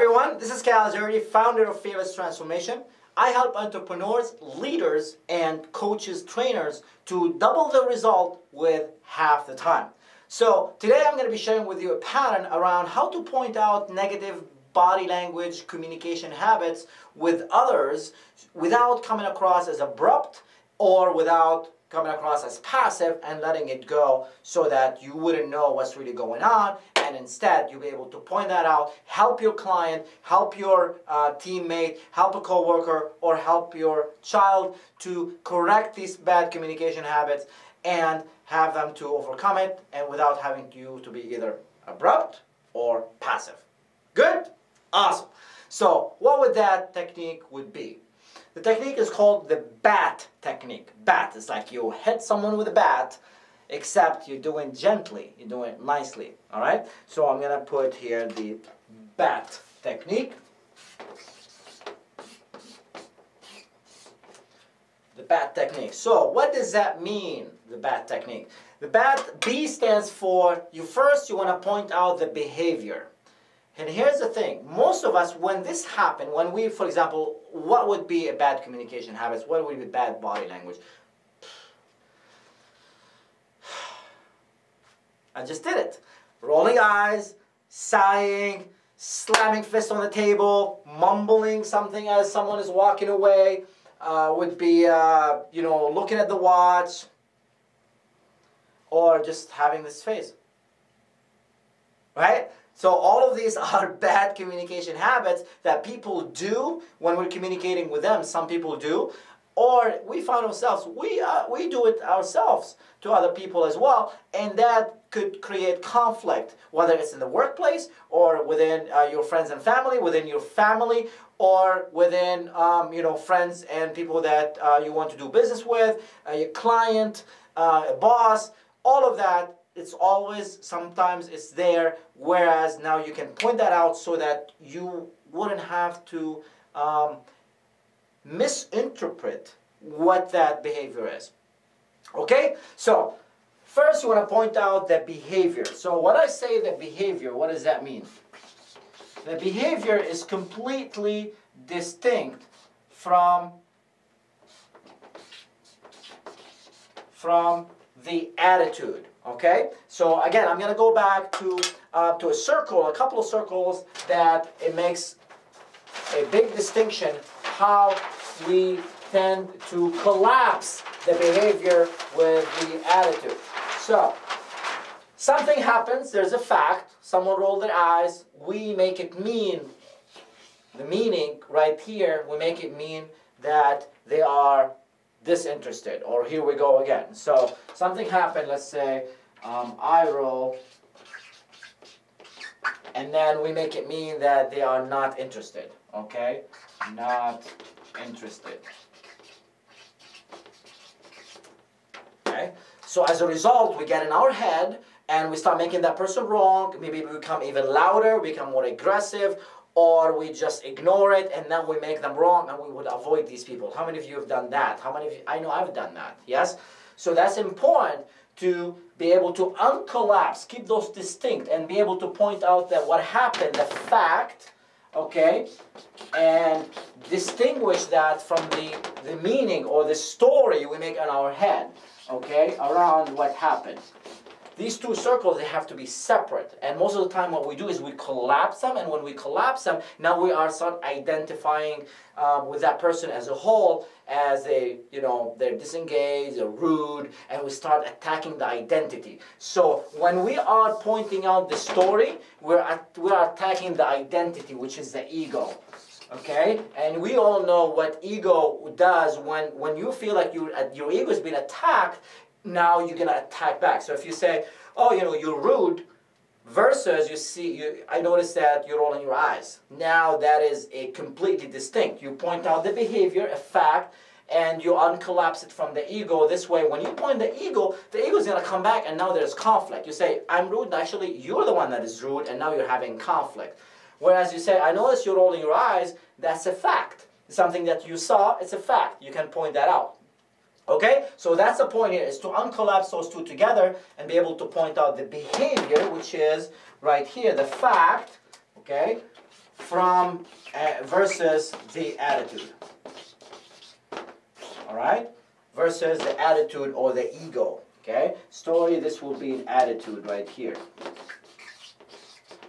everyone, this is Cal Azurity, founder of Fearless Transformation. I help entrepreneurs, leaders, and coaches, trainers to double the result with half the time. So today I'm going to be sharing with you a pattern around how to point out negative body language communication habits with others without coming across as abrupt or without coming across as passive and letting it go so that you wouldn't know what's really going on, and instead you'll be able to point that out, help your client, help your teammate, help a coworker, or help your child to correct these bad communication habits and have them to overcome it, and without having you to be either abrupt or passive. Good? Awesome. So what would that technique would be? The technique is called the bat technique. Bat is like you hit someone with a bat, except you're doing gently, you're doing it nicely. All right? So I'm going to put here the bat technique. The bat technique. So what does that mean, the bat technique? The bat, B stands for, you want to point out the behavior. And here's the thing, most of us, when this happened, when we, for example, what would be a bad communication habits? What would be bad body language? I just did it. Rolling eyes, sighing, slamming fist on the table, mumbling something as someone is walking away, would be, looking at the watch, or just having this face. Right? So all of these are bad communication habits that people do when we're communicating with them. Some people do, or we find ourselves, we do it ourselves to other people as well, and that could create conflict, whether it's in the workplace or within your friends and family, within your family, or within friends and people that you want to do business with, your client, a boss, all of that. It's always, sometimes it's there, whereas now you can point that out so that you wouldn't have to misinterpret what that behavior is. Okay? So, first you want to point out the behavior. So when I say the behavior, what does that mean? The behavior is completely distinct from the attitude. Okay, so again, I'm going to go back to a circle, a couple of circles that it makes a big distinction how we tend to collapse the behavior with the attitude. So, something happens, there's a fact, someone rolled their eyes, we make it mean, the meaning right here, we make it mean that they are disinterested, or here we go again. So something happened, let's say eye roll, and then we make it mean that they are not interested. Okay, not interested. Okay, so as a result, we get in our head and we start making that person wrong. Maybe we become even louder, become more aggressive, or we just ignore it and then we make them wrong and we would avoid these people. How many of you have done that? How many of you? I know I've done that, yes? So that's important to be able to uncollapse, keep those distinct, and be able to point out that what happened, the fact, okay, and distinguish that from the meaning or the story we make in our head, okay, around what happened. These two circles, they have to be separate. And most of the time what we do is we collapse them. And when we collapse them, now we are start identifying with that person as a whole as they're disengaged, they're rude, and we start attacking the identity. So when we are pointing out the story, we are attacking the identity, which is the ego. Okay? And we all know what ego does when you feel like your ego is being attacked. Now you're going to attack back. So if you say, oh, you're rude, versus I noticed that you're rolling your eyes. Now that is a completely distinct. You point out the behavior, a fact, and you uncollapse it from the ego. This way, when you point the ego is going to come back, and now there's conflict. You say, I'm rude, and actually you're the one that is rude, and now you're having conflict. Whereas you say, I noticed you're rolling your eyes, that's a fact. Something that you saw, it's a fact. You can point that out. Okay, so that's the point here, is to uncollapse those two together and be able to point out the behavior, which is right here, the fact, okay, from versus the attitude. All right? Versus the attitude or the ego. Okay? Story, this will be an attitude right here.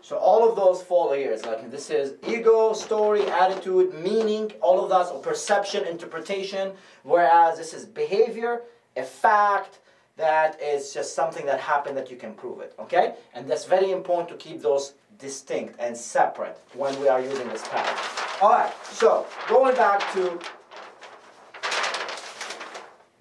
So all of those fall here. It's like this is ego, story, attitude, meaning, all of that, so perception, interpretation, whereas this is behavior, a fact, that is just something that happened that you can prove it, okay? And that's very important to keep those distinct and separate when we are using this pattern. All right, so going back to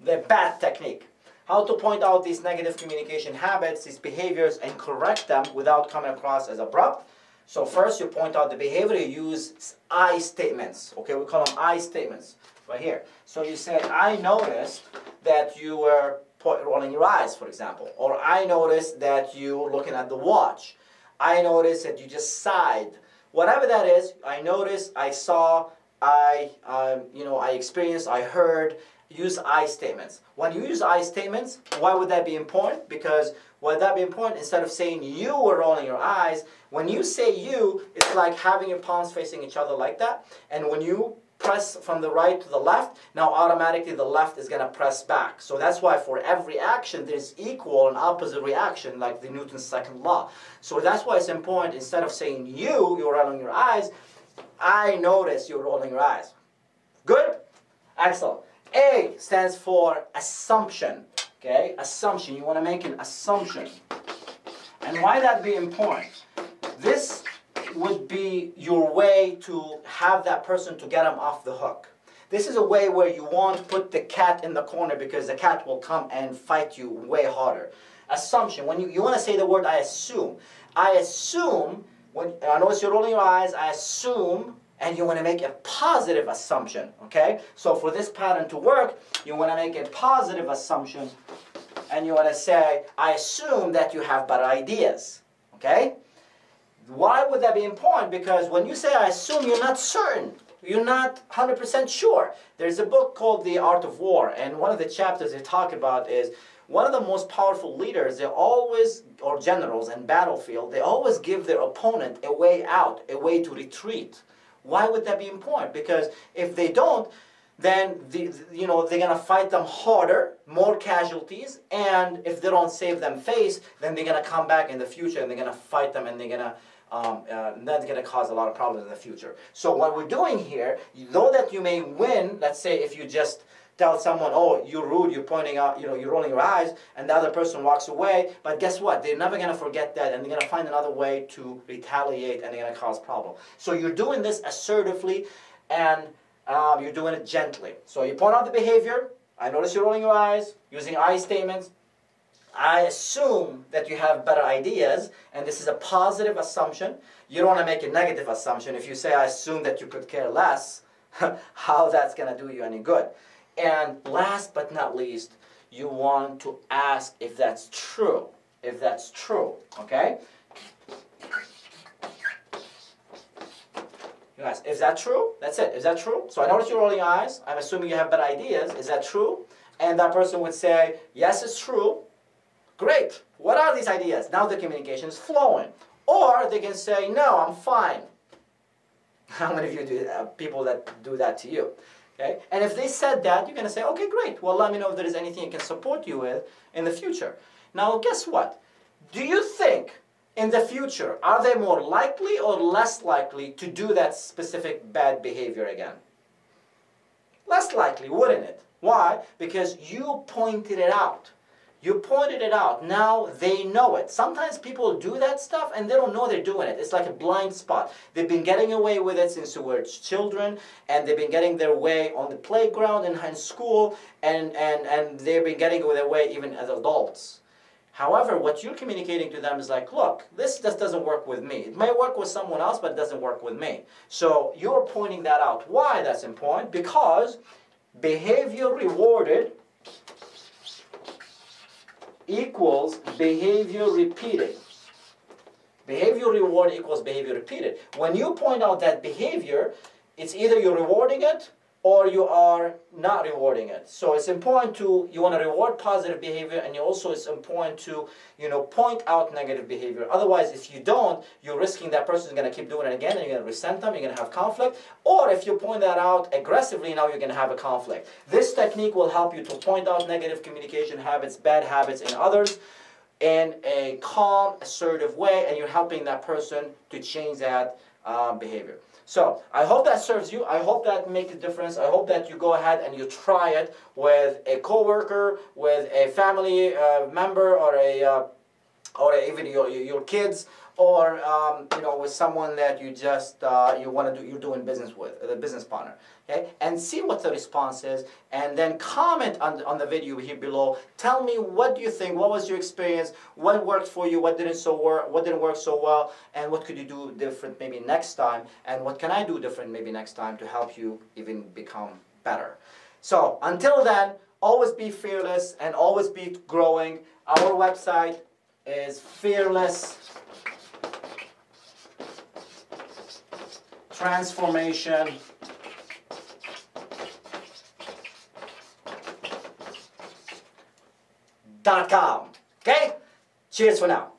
the bad technique. How to point out these negative communication habits, these behaviors, and correct them without coming across as abrupt. So first you point out the behavior, you use I statements. Okay, we call them I statements right here. So you say, I noticed that you were rolling your eyes, for example. Or I noticed that you were looking at the watch. I noticed that you just sighed. Whatever that is, I noticed, I saw, I experienced, I heard. Use I statements. When you use I statements, why would that be important? Because would that be important? Instead of saying you were rolling your eyes, when you say you, it's like having your palms facing each other like that. And when you press from the right to the left, now automatically the left is going to press back. So that's why for every action there's equal and opposite reaction, like the Newton's second law. So that's why it's important, instead of saying you're rolling your eyes, I notice you're rolling your eyes. Good? Excellent. A stands for assumption. Okay? Assumption. You want to make an assumption. And why that be important? This would be your way to have that person to get them off the hook. This is a way where you won't put the cat in the corner because the cat will come and fight you way harder. Assumption. When you want to say the word I assume. I assume, when I notice you're rolling your eyes, I assume, and you want to make a positive assumption, okay? So for this pattern to work, you want to make a positive assumption, and you want to say, I assume that you have better ideas, okay? Why would that be important? Because when you say I assume, you're not certain. You're not 100% sure. There's a book called The Art of War, and one of the chapters they talk about is one of the most powerful leaders, they always, or generals in battlefield, they always give their opponent a way out, a way to retreat. Why would that be important? Because if they don't, then they're going to fight them harder, more casualties, and if they don't save them face, then they're going to come back in the future and they're going to fight them, and they're going to that's going to cause a lot of problems in the future. So what we're doing here, though that you may win, let's say if you just tell someone, oh, you're rude, you're pointing out, you're rolling your eyes, and the other person walks away, but guess what? They're never going to forget that, and they're going to find another way to retaliate, and they're going to cause problems. So you're doing this assertively, and you're doing it gently. So you point out the behavior. I notice you're rolling your eyes, using I statements. I assume that you have better ideas, and this is a positive assumption. You don't want to make a negative assumption. If you say, I assume that you could care less, how that's going to do you any good? And last but not least, you want to ask if that's true. If that's true, okay? You ask, is that true? That's it. Is that true? So I notice you're rolling your eyes. I'm assuming you have better ideas. Is that true? And that person would say, yes, it's true. Great. What are these ideas? Now the communication is flowing. Or they can say, no, I'm fine. How many of you do people that do that to you? Okay? And if they said that, you're going to say, okay, great. Well, let me know if there is anything I can support you with in the future. Now, guess what? Do you think in the future, are they more likely or less likely to do that specific bad behavior again? Less likely, wouldn't it? Why? Because you pointed it out. You pointed it out. Now they know it. Sometimes people do that stuff and they don't know they're doing it. It's like a blind spot. They've been getting away with it since they were children, and they've been getting their way on the playground and in school, and they've been getting their way even as adults. However, what you're communicating to them is like, look, this just doesn't work with me. It may work with someone else, but it doesn't work with me. So you're pointing that out. Why that's important? Because behavior rewarded equals behavior repeated. Behavior reward equals behavior repeated. When you point out that behavior, it's either you're rewarding it or you are not rewarding it. So it's important to, you want to reward positive behavior, and also it's important to, point out negative behavior. Otherwise, if you don't, you're risking that person is going to keep doing it again, and you're going to resent them, you're going to have conflict. Or if you point that out aggressively, now you're going to have a conflict. This technique will help you to point out negative communication habits, bad habits in others, in a calm, assertive way, and you're helping that person to change that behavior. So I hope that serves you. I hope that makes a difference. I hope that you go ahead and you try it with a coworker, with a family member, or even your kids, or with someone that you just you're doing business with, the business partner. Okay, and see what the response is, and then comment on the video here below. Tell me, what do you think? What was your experience? What worked for you? What didn't work so well? And what could you do different maybe next time? And what can I do different maybe next time to help you even become better? So until then, always be fearless and always be growing. Our website is Fearless Transformation.com. Okay? Cheers for now.